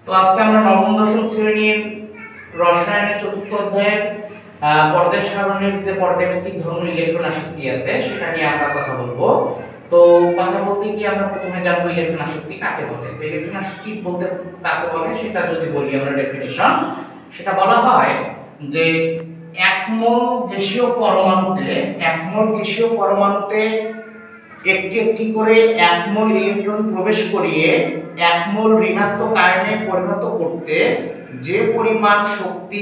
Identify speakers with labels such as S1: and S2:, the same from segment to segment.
S1: তো আজকে আমরা নবম দশম শ্রেণীর রসায়নের চতুর্থ অধ্যায়ের পর্যায় সারণীর যে পর্যায়ভিত্তিক ধর্ম ইলেকট্রন আসক্তি আছে সেটা নিয়ে আমরা কথা বলবো। তো কথা বলতে গিয়ে আমরা প্রথমে জানবো ইলেকট্রন আসক্তি কাকে বলে। তো ইলেকট্রন আসক্তি বলতে কাকে বলে সেটা যদি বলি আমরা ডেফিনিশন, সেটা বলা হয় যে এক মোল গ্যাসীয় পরমাণুতে একটি একটি করে এক মোল ইলেকট্রন প্রবেশ করিয়ে এক মোল ঋণাত্মক আয়নে পরিণত করতে যে পরিমাণ শক্তি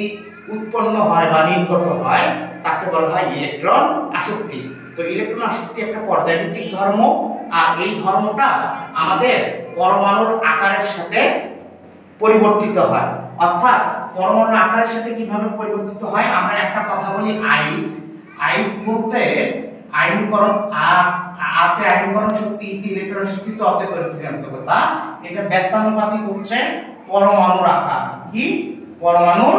S1: উৎপন্ন হয় বা নির্গত হয় তাকে বলা হয় ইলেকট্রন আসক্তি। তো ইলেকট্রন আসক্তি একটা পর্যায়ভিত্তিক ধর্ম, আর এই ধর্মটা আমাদের পরমাণুর আকারের সাথে পরিবর্তিত হয়। অর্থাৎ পরমাণুর আকারের সাথে কিভাবে পরিবর্তিত হয়, আমরা একটা কথা বলি আয়িক বলতে আয়নীকরণ, আতে আয়নীকরণ শক্তি, ইতি ইলেকট্রন শক্তি, তো অতে তড়িৎচুম্বকতা। এটা ব্যস্তানুপাতিক হচ্ছে পরমাণুর আকার। কি? পরমাণুর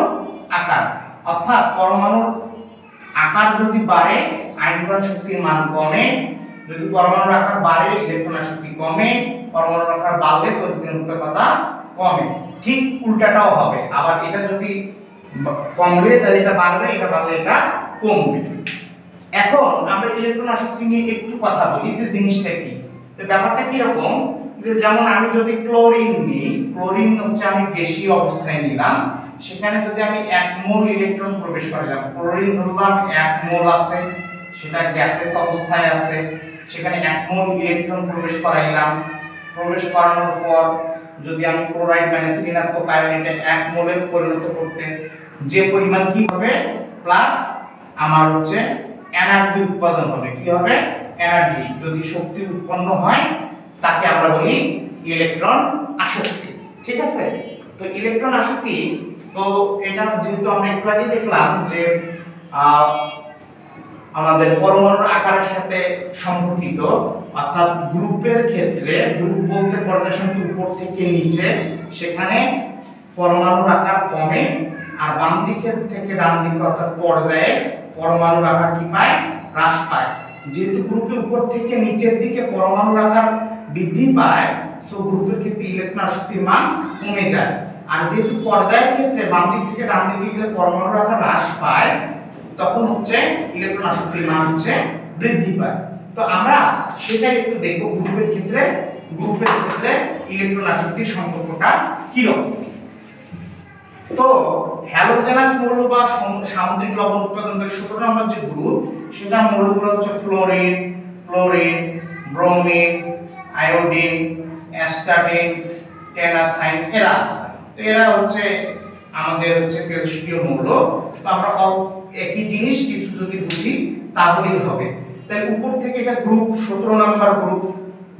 S1: আকার। অর্থাৎ পরমাণুর আকার যদি বাড়ে আয়নীকরণ শক্তির মান কমে, যদি পরমাণুর আকার বাড়ে ইলেকট্রন শক্তি কমে, পরমাণুর আকার বাড়লে তড়িৎচুম্বকতা কমে। ঠিক উল্টাটাও হবে, আবার এটা যদি কমলে তাহলে এটা বাড়বে, এটা বাড়লে এটা কমবে। এখন আমরা ইলেকট্রন আসক্তি নিয়ে একটু কথা বলি যে জিনিসটা কি। তো ব্যাপারটা কি রকম, যে যেমন আমি যদি ক্লোরিন নিই, ক্লোরিন হচ্ছে আমি গ্যাসীয় অবস্থায় নিলাম, সেখানে যদি আমি এক মোল ইলেকট্রন প্রবেশ করালাম, ক্লোরিন ধরলাম এক মোল আছে, সেটা গ্যাসেস অবস্থায় আছে, সেখানে এক মোল ইলেকট্রন প্রবেশ করাইলাম, প্রবেশ করানোর পর যদি আমি ক্লোরাইড মাইনাস ঋণাত্মক আয়ন এটা এক মোলে পরিণত করতে যে পরিমাণ কি হবে প্লাস আমার হচ্ছে এনার্জি উৎপাদন হবে। কি হবে? এনার্জি। যদি শক্তি উৎপন্ন হয় তাকে আমরা বলি ইলেকট্রন আসক্তি। ঠিক আছে? তো ইলেকট্রন আসক্তি, তো এটা যেহেতু আমরা একটু আগে দেখলাম যে আমাদের পরমাণুর আকারের সাথে সম্পর্কিত, অর্থাৎ গ্রুপের ক্ষেত্রে, গ্রুপ বলতে পর্যায়সারণী উপর থেকে নিচে, সেখানে পরমাণুর আকার কমে, আর বাম দিকের থেকে ডান দিকে অর্থাৎ পর্যায়ে পরমাণুর আকার কি পায়? হ্রাস পায়। যেহেতু গ্রুপে উপর থেকে নিচের দিকে পরমাণুর আকার বৃদ্ধি পায়, সো গ্রুপের ক্ষেত্রে ইলেকট্রন আসক্তির মান কমে যায়। আর যেহেতু পর্যায়ের ক্ষেত্রে বাম দিক থেকে ডান দিকে গেলে পরমাণুর আকার হ্রাস পায়, তখন হচ্ছে ইলেকট্রন আসক্তির মান হচ্ছে বৃদ্ধি পায়। তো আমরা সেটা একটু দেখব গ্রুপের ক্ষেত্রে ইলেকট্রন আসক্তির সম্পর্কটা কি রকম। তো হ্যালোজেনাস মৌল বা সামুদ্রিক লবণ উৎপাদনকারী 17 নম্বর যে গ্রুপ, সেটা মৌলগুলো হচ্ছে fluorine, chlorine, bromine, iodine, astatine, tennessine, এরা আছে। তো এরা হচ্ছে আমাদের হচ্ছে তেজস্ক্রিয় মৌল। তো আমরা একই জিনিস কিছু যদি বুঝি তাহলেই হবে। তাই উপর থেকে এটা গ্রুপ 17 নম্বর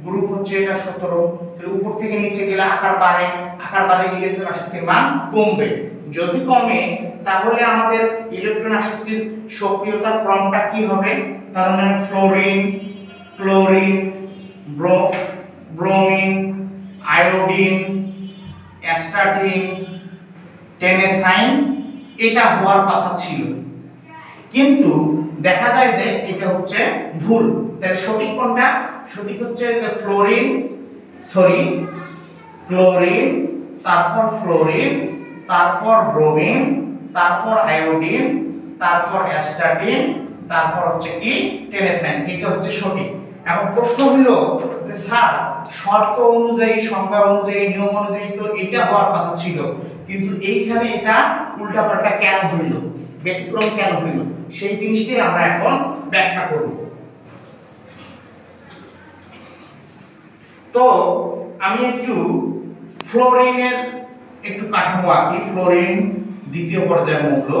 S1: গ্রুপ হচ্ছে এটা 17। তাহলে উপর থেকে নিচে গেলে আকার বাড়ে ইলেকট্রন আসক্তির মান কমবে। যদি কমে তাহলে আমাদের ইলেকট্রন আসক্তির সক্রিয়তার ক্রমটা কি হবে? তার মানে fluorine, chlorine, bromine, iodine, astatine, tennessine, এটা হওয়ার কথা ছিল, কিন্তু দেখা যায় যে এটা হচ্ছে ভুল। তাহলে সঠিক কোনটা? সঠিক হচ্ছে যে ক্লোরিন, তারপর ফ্লোরিন, তারপর ব্রোমিন, তারপর আয়োডিন, তারপর অ্যাস্টাটিন, তারপর হচ্ছে কি টেনাসাইন। এটা হচ্ছে সঠিক। এখন প্রশ্ন হলো যে স্যার শর্ত অনুযায়ী, সংজ্ঞা অনুযায়ী, নিয়ম অনুযায়ী তো এটা হওয়ার কথা ছিল, কিন্তু এইখানে এটা উল্টাপাল্টা কেন হইল, ব্যতিক্রম কেন হইল, সেই জিনিসটাই আমরা এখন ব্যাখ্যা করব। তো আমি একটু ফ্লোরিনের একটু কাঠামো আঁকি। ফ্লোরিন দ্বিতীয় পর্যায়ের মৌল,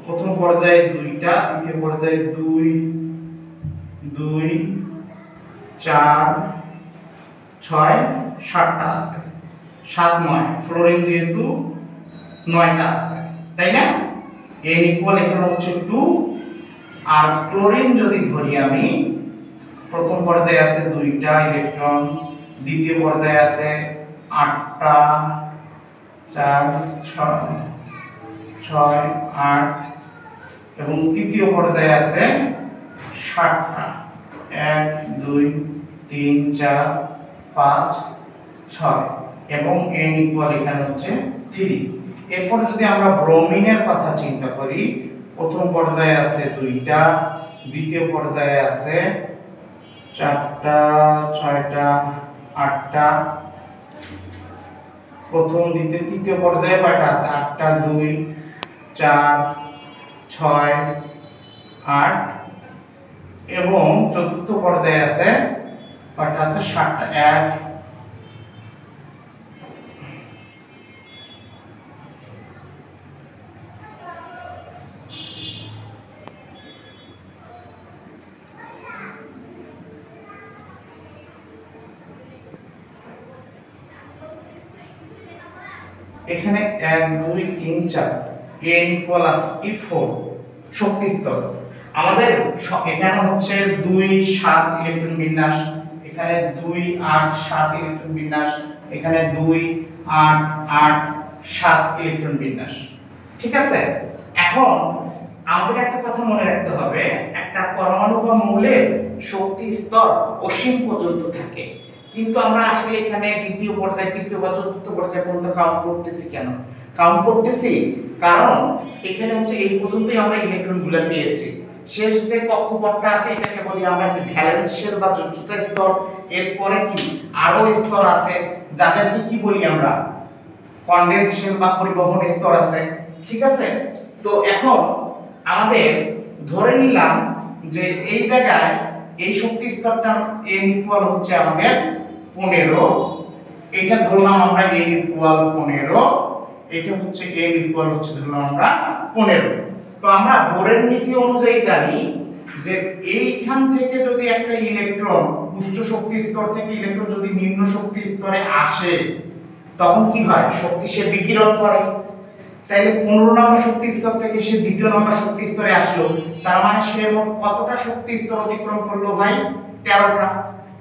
S1: প্রথম পর্যায়ে 2টা, দ্বিতীয় পর্যায়ে 2, 4, 6, 7টা আছে। 7, 9, ফ্লোরিন যেহেতু 9টা আছে, তাই না? n ইকুয়াল এখানে হচ্ছে 2। আর ক্লোরিন যদি ধরি আমি, প্রথম পর্যায়ে আছে 2টা ইলেকট্রন, দ্বিতীয় পর্যায়ে আছে 8টা, 4, 6, 8, এবং তৃতীয় পর্যায়ে আছে 7টা, 1, 2, 3, 4, 5, 6। এবং n ইকুয়াল এখানে হচ্ছে 3। এরপর যদি আমরা ব্রোমিনের কথা চিন্তা করি, প্রথম পর্যায়ে আছে 2টা, দ্বিতীয় পর্যায়ে আছে 4টা, 6টা, 8টা, প্রথম দ্বিতীয় তৃতীয় পর্যায়ে কয়টা আছে? 8টা, 2 4 6 8, এবং চতুর্থ পর্যায়ে আছে কয়টা আছে? 7টা। 1 এখানে 1 2 3 4 n ইকুয়াল আছে কি 4 শক্তি স্তর। আমাদের এখানে হচ্ছে 2 7 ইলেকট্রন বিন্যাস, এখানে 2 8 7 ইলেকট্রন বিন্যাস, এখানে 2 8 8 7 ইলেকট্রন বিন্যাস। ঠিক আছে, এখন আমাদের একটা কথা মনে রাখতে হবে, একটা পরমাণু বা মৌলের শক্তি স্তর অসীম পর্যন্ত থাকে, কিন্তু আমরা আসলে এখানে দ্বিতীয় পর্যায়ে, তৃতীয় বা চতুর্থ পর্যায়ে পর্যন্ত কাউন্ট করতেছি। কেন কাউন্ট করতেছি? কারণ এখানে হচ্ছে এই পর্যন্তই আমরা ইলেকট্রনগুলো পেয়েছি। শেষ যে কক্ষপথটা আছে এটাকে বলি আমরা কি ভ্যালেন্স শেল বা যোজ্যতা স্তর। এরপরে কি আরো স্তর আছে যাদেরকে কি বলি আমরা কনডেন্স শেল বা পরিবহন স্তর আছে। ঠিক আছে, তো এখন আমাদের ধরে নিলাম যে এই জায়গায় এই শক্তি স্তরটা n ইকুয়াল হচ্ছে আমাদের 15, এটা ধরলাম আমরা n ইকুয়াল 15, এটা হচ্ছে n ইকুয়াল হচ্ছে ধরলাম আমরা 15। তো আমরা বোরের নীতি অনুযায়ী জানি যে এইখান থেকে যদি একটা ইলেকট্রন উচ্চ শক্তি স্তর থেকে ইলেকট্রন যদি নিম্ন শক্তি স্তরে আসে তখন কি হয়? শক্তি সে বিকিরণ করে। তাইলে 15 নম্বর শক্তি স্তর থেকে সে দ্বিতীয় নম্বর শক্তি স্তরে আসলো, তার মানে সে মোট কতটা শক্তি স্তর অতিক্রম করলো ভাই? 13টা।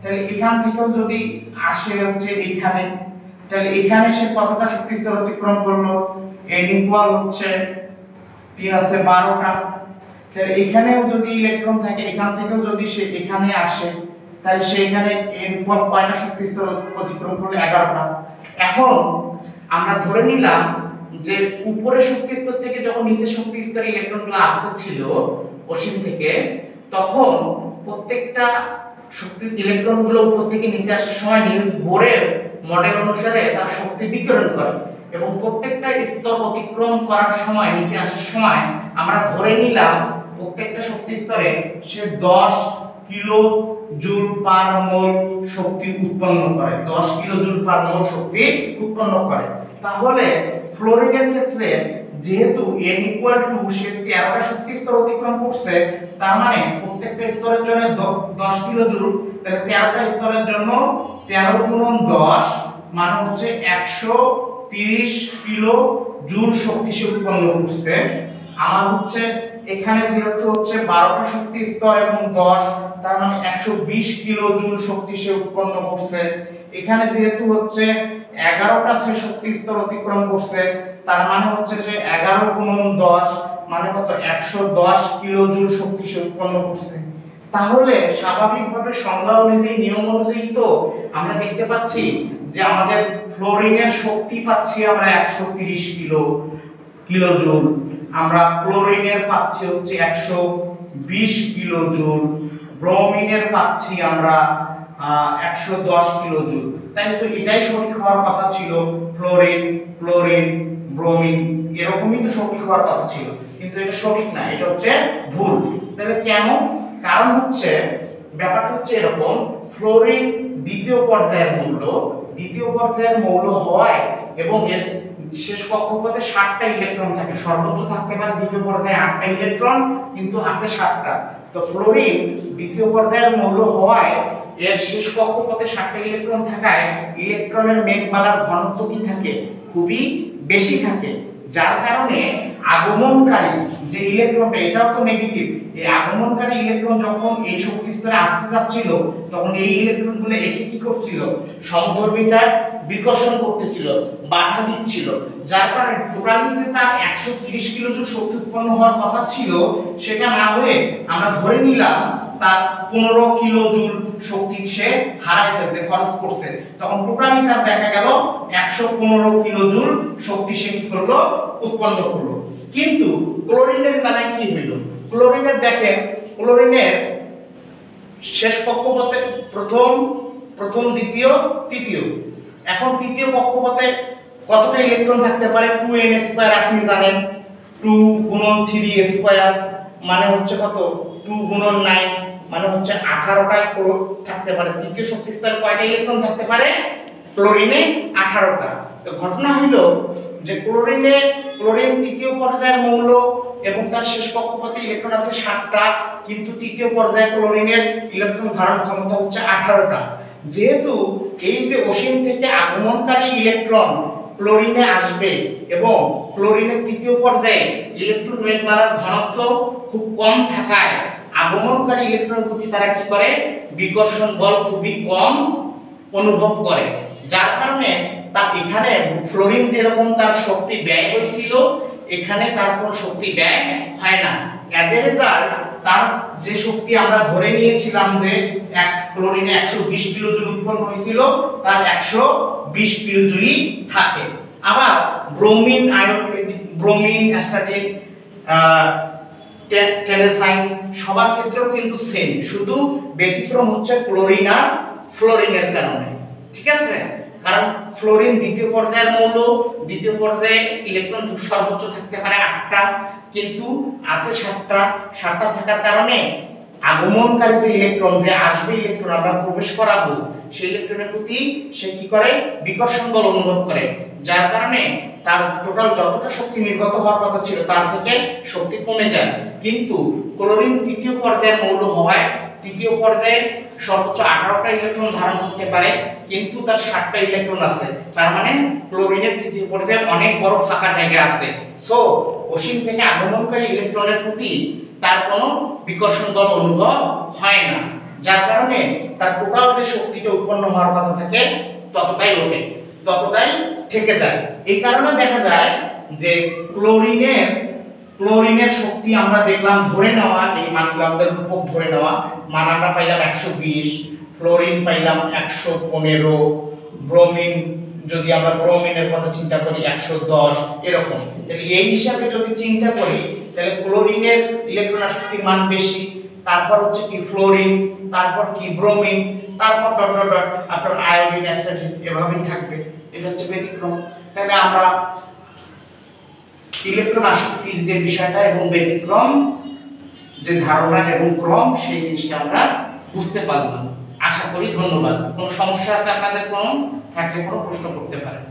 S1: তাহলে এখান থেকেও যদি আসে হচ্ছে এখানে, তাহলে এখানে সে কতটা শক্তি স্তর অতিক্রম করলো? n ইকুয়াল হচ্ছে 3 আছে 12টা। তাহলে এখানেও যদি ইলেকট্রন থাকে, এখান থেকেও যদি সে এখানে আসে, তাহলে সে এখানে n ইকুয়াল কয়টা শক্তি স্তর অতিক্রম করলো? 11টা। এখন আমরা ধরে নিলাম যে উপরের শক্তি স্তর থেকে যখন নিচের শক্তি স্তরে ইলেকট্রনগুলো আসতেছিল অসীম থেকে, তখন প্রত্যেকটা শক্তি ইলেকট্রনগুলো উপর থেকে নিচে আসার সময় নিলস বোরের মডেল অনুসারে তার শক্তি বিকিরণ করে, এবং প্রত্যেকটা স্তর অতিক্রম করার সময় নিচে আসার সময় আমরা ধরে নিলাম প্রত্যেকটা শক্তি স্তরে সে 10 কিলো জুল পার মোল শক্তি উৎপন্ন করে, 10 কিলো জুল পার মোল শক্তি উৎপন্ন করে। তাহলে ফ্লোরিনের ক্ষেত্রে যেহেতু n ইকুয়াল টু সে 13টা শক্তি স্তর অতিক্রম করছে, তার মানে প্রত্যেকটা স্তরের জন্য 10 কিলো জুল, তাহলে 13টা স্তরের জন্য 13 গুণন 10 মানে হচ্ছে 130 কিলো জুল শক্তি সে উৎপন্ন করছে। আমার হচ্ছে এখানে যেহেতু হচ্ছে 12টা শক্তি স্তর এবং 10, তার মানে 120 কিলো জুল শক্তি সে উৎপন্ন করছে। এখানে যেহেতু হচ্ছে 11টা সে শক্তি স্তর অতিক্রম করছে, তার মানে হচ্ছে যে 11 গুণন 10 মানে কত? 110 কিলো জুল শক্তি সে উৎপন্ন করছে। তাহলে স্বাভাবিকভাবে সংজ্ঞা অনুযায়ী, নিয়ম অনুযায়ী তো আমরা দেখতে পাচ্ছি যে আমাদের ফ্লোরিনের শক্তি পাচ্ছি আমরা 130 কিলো জুল, আমরা ক্লোরিনের পাচ্ছি হচ্ছে 120 কিলো জুল, ব্রোমিনের পাচ্ছি আমরা 110 কিলো জুল। তাই তো এটাই সঠিক হওয়ার কথা ছিল, ফ্লোরিন, ক্লোরিন, ব্রোমিন এরকমই তো সঠিক হওয়ার কথা ছিল, কিন্তু এটা সঠিক না, এটা হচ্ছে ভুল। তাহলে কেন? কারণ হচ্ছে ব্যাপারটা হচ্ছে এরকম, ফ্লোরিন দ্বিতীয় পর্যায়ের মৌল হয় এবং এর শেষ কক্ষপথে 7টা ইলেকট্রন থাকে, সর্বোচ্চ থাকতে পারে দ্বিতীয় পর্যায়ে 8টা ইলেকট্রন, কিন্তু আছে 7টা। তো ফ্লোরিন দ্বিতীয় পর্যায়ের মৌল হওয়ায় এর শেষ কক্ষপথে 7টা ইলেকট্রন থাকায় ইলেকট্রনের মেঘমালার ঘনত্ব কি থাকে? খুবই বেশি থাকে, যার কারণে আগমনকারী যে ইলেকট্রনটা, এটাও তো নেগেটিভ, এই আগমনকারী ইলেকট্রন যখন এই শক্তি স্তরে আসতে যাচ্ছিল তখন এই ইলেকট্রনগুলো একে কি করছিল? সমধর্মী চার্জ বিকর্ষণ করতেছিল, বাধা দিচ্ছিল, যার কারণে টোটালি যে তার 130 কিলো জুল শক্তি উৎপন্ন হওয়ার কথা ছিল সেটা না হয়ে আমরা ধরে নিলাম তার 15 কিলো জুল শক্তি সে হারায় ফেলছে, খরচ করছে, তখন টোটালি তার দেখা গেল 115 কিলো জুল শক্তি সে কি করলো, উৎপন্ন করলো। কিন্তু ক্লোরিনের বেলায় কি হইল, ক্লোরিনের দেখেন, ক্লোরিনের শেষ কক্ষপথে প্রথম দ্বিতীয় তৃতীয়, এখন তৃতীয় কক্ষপথে কতটা ইলেকট্রন থাকতে পারে, 2n² আপনি জানেন, 2 গুণন 3 মানে হচ্ছে কত, 2 গুণন 9 মানে হচ্ছে 18টা থাকতে পারে। তৃতীয় শক্তি স্তরে কয়টা ইলেকট্রন থাকতে পারে, ক্লোরিনে 18টা। তো ঘটনা হলো যে ক্লোরিন তৃতীয় পর্যায়ের মৌল এবং তার শেষ কক্ষপথে ইলেকট্রন আছে 7টা, কিন্তু তৃতীয় পর্যায়ে ক্লোরিনের ইলেকট্রন ধারণ ক্ষমতা হচ্ছে 18টা। যেহেতু এই যে অসীম থেকে আগমনকারী ইলেকট্রন ক্লোরিনে আসবে এবং ক্লোরিনের তৃতীয় পর্যায়ে ইলেকট্রন মেঘমালার ঘনত্ব খুব কম থাকায় আগমনকারী ইলেকট্রনের প্রতি তারা কি করে, বিকর্ষণ বল খুবই কম অনুভব করে, যার কারণে তা এখানে ফ্লোরিন যেরকম তার শক্তি ব্যয় হয়েছিল এখানে তার কোনো শক্তি ব্যয় হয় না। অ্যাজ এ রেজাল্ট তার যে শক্তি আমরা ধরে নিয়েছিলাম যে এক ক্লোরিনে 120 কিলো জুল উৎপন্ন হয়েছিল, তার 120 কিলো জুলই থাকে। আবার ব্রোমিন অ্যাস্টাটিক টেনেসাইন সবার ক্ষেত্রেও কিন্তু সেম, শুধু ব্যতিক্রম হচ্ছে ক্লোরিন আর ফ্লোরিনের কারণে, ঠিক আছে? কারণ ফ্লোরিন দ্বিতীয় পর্যায়ের মৌল, দ্বিতীয় পর্যায়ে ইলেকট্রন সর্বোচ্চ থাকতে পারে 8টা, কিন্তু আছে 7টা থাকার কারণে আগমনকারী যে ইলেকট্রন, যে আসবে ইলেকট্রন আমরা প্রবেশ করাবো, সেই ইলেকট্রনের প্রতি সে কি করে, বিকর্ষণ বল অনুভব করে, যার কারণে তার টোটাল যতটা শক্তি নির্গত হওয়ার কথা ছিল তার থেকে শক্তি কমে যায়। কিন্তু ক্লোরিন তৃতীয় পর্যায়ের মৌল হওয়ায় তৃতীয় পর্যায়ে সর্বোচ্চ 18টা ইলেকট্রন ধারণ করতে পারে, কিন্তু তার 7টা ইলেকট্রন আছে, তার মানে ক্লোরিনের তৃতীয় পর্যায়ে অনেক বড় ফাঁকা জায়গা আছে। সো অসীম থেকে আগমনকারী ইলেকট্রনের প্রতি তার কোনো বিকর্ষণ বল অনুভব হয় না, যার কারণে তার টোটাল যে শক্তিটা উৎপন্ন হওয়ার কথা থাকে ততটাই ওঠে, ততটাই থেকে যায়। এই কারণে দেখা যায় যে ক্লোরিনের শক্তি আমরা দেখলাম ধরে নেওয়া, এই মানগুলো আমাদের রূপক ধরে নেওয়া, মান আমরা পাইলাম 120, ফ্লোরিন পাইলাম 115, ব্রোমিন যদি আমরা ব্রোমিনের কথা চিন্তা করি 110, এরকম। তাহলে এই হিসাবে যদি চিন্তা করি তাহলে ক্লোরিনের ইলেকট্রন আসক্তির মান বেশি, তারপর হচ্ছে কি ফ্লোরিন, তারপর কি ব্রোমিন, তারপর ডট ডট ডট আপনার আয়োডিন অ্যাসিড এভাবেই থাকবে। এটা হচ্ছে ব্যতিক্রম। তাহলে আমরা ইলেকট্রন আসক্তির যে বিষয়টা এবং ব্যতিক্রম যে ধারণা এবং ক্রম সেই জিনিসটা আমরা বুঝতে পারলাম। আশা করি। ধন্যবাদ। কোনো সমস্যা আছে আপনাদের, কোনো থাকলে কোনো প্রশ্ন করতে পারেন।